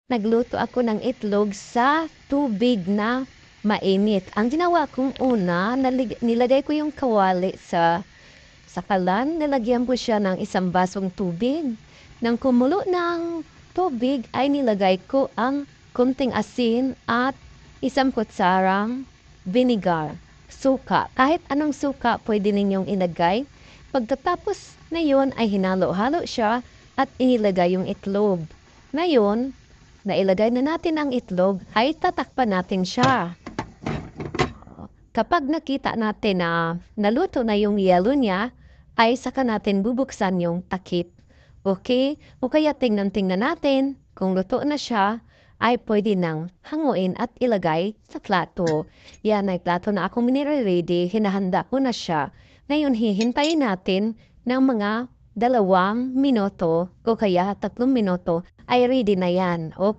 Nagluto ako ng itlog sa tubig na mainit. Ang ginawa kong una, nilagay ko yung kawali sa kalan. Nilagyan ko siya ng isang basong tubig. Nang kumulo ng tubig ay nilagay ko ang kunting asin at isang kutsarang vinegar. Suka. Kahit anong suka pwede ninyong ilagay. Pagkatapos na yun ay hinalo-halo siya at inilagay yung itlog. Ngayon, nailagay na natin ang itlog, ay tatakpan natin siya. Kapag nakita natin na naluto na yung yelo niya, ay saka natin bubuksan yung takip. Okay? O kaya tingnan natin kung luto na siya, ay pwede nang hanguin at ilagay sa plato. Yan ay plato na akong minire-ready, hinahanda ko na siya. Ngayon hihintayin natin ng mga 2 minuto o kaya 3 minuto ay ready na yan. Okay?